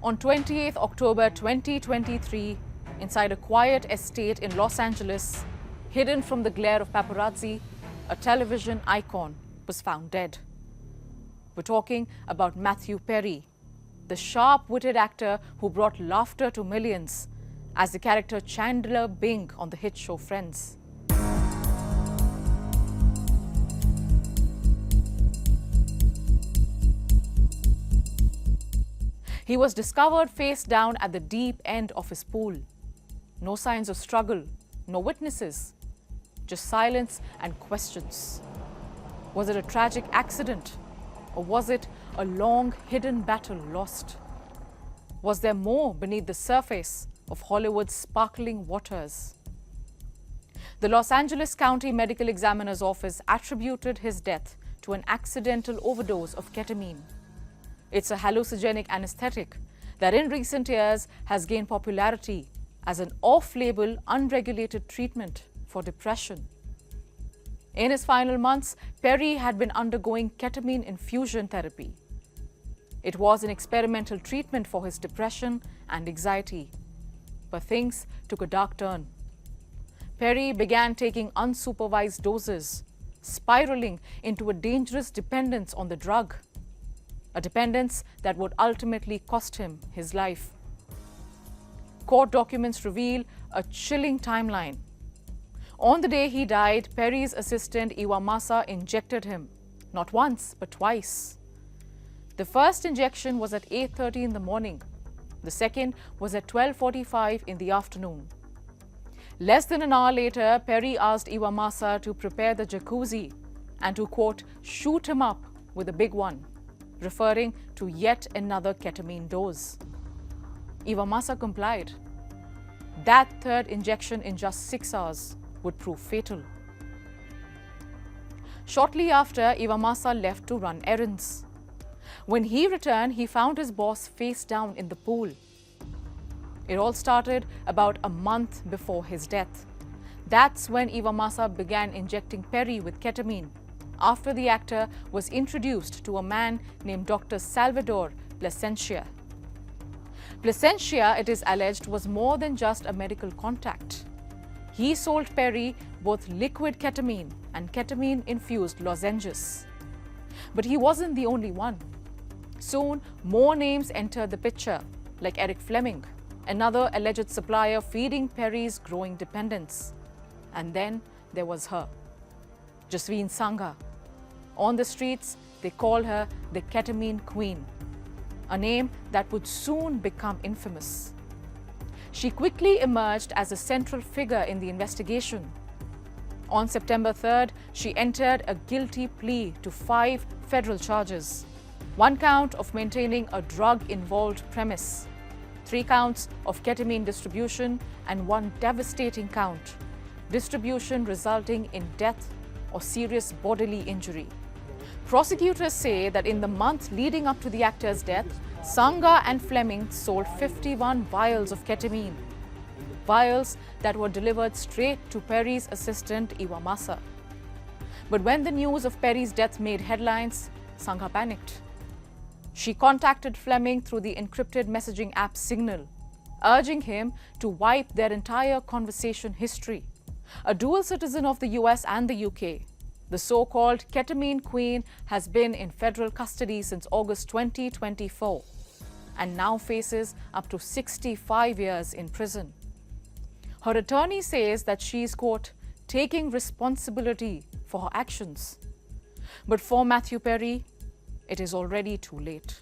On 28th October 2023, inside a quiet estate in Los Angeles, hidden from the glare of paparazzi, a television icon was found dead. We're talking about Matthew Perry, the sharp-witted actor who brought laughter to millions as the character Chandler Bing on the hit show Friends. He was discovered face down at the deep end of his pool. No signs of struggle, no witnesses, just silence and questions. Was it a tragic accident, or was it a long hidden battle lost? Was there more beneath the surface of Hollywood's sparkling waters? The Los Angeles County Medical Examiner's Office attributed his death to an accidental overdose of ketamine. It's a hallucinogenic anesthetic that in recent years has gained popularity as an off-label, unregulated treatment for depression. In his final months, Perry had been undergoing ketamine infusion therapy. It was an experimental treatment for his depression and anxiety. But things took a dark turn. Perry began taking unsupervised doses, spiraling into a dangerous dependence on the drug. A dependence that would ultimately cost him his life. Court documents reveal a chilling timeline. On the day he died, Perry's assistant Iwamasa injected him, not once, but twice. The first injection was at 8:30 in the morning. The second was at 12:45 in the afternoon. Less than an hour later, Perry asked Iwamasa to prepare the jacuzzi and to, quote, shoot him up with a big one, referring to yet another ketamine dose. Iwamasa complied. That third injection in just 6 hours would prove fatal. Shortly after, Iwamasa left to run errands. When he returned, he found his boss face down in the pool. It all started about a month before his death. That's when Iwamasa began injecting Perry with ketamine, after the actor was introduced to a man named Dr. Salvador Plasencia. Plasencia, it is alleged, was more than just a medical contact. He sold Perry both liquid ketamine and ketamine-infused lozenges. But he wasn't the only one. Soon, more names entered the picture, like Eric Fleming, another alleged supplier feeding Perry's growing dependence. And then there was her, Jasveen Sangha. On the streets, they call her the Ketamine Queen, a name that would soon become infamous. She quickly emerged as a central figure in the investigation. On September 3rd, she entered a guilty plea to 5 federal charges. 1 count of maintaining a drug-involved premise, 3 counts of ketamine distribution, and 1 devastating count, distribution resulting in death or serious bodily injury. Prosecutors say that in the month leading up to the actor's death, Sangha and Fleming sold 51 vials of ketamine, vials that were delivered straight to Perry's assistant Iwamasa. But when the news of Perry's death made headlines, Sangha panicked. She contacted Fleming through the encrypted messaging app Signal, urging him to wipe their entire conversation history. A dual citizen of the US and the UK, the so-called Ketamine Queen has been in federal custody since August 2024 and now faces up to 65 years in prison. Her attorney says that she's, quote, taking responsibility for her actions. But for Matthew Perry, it is already too late.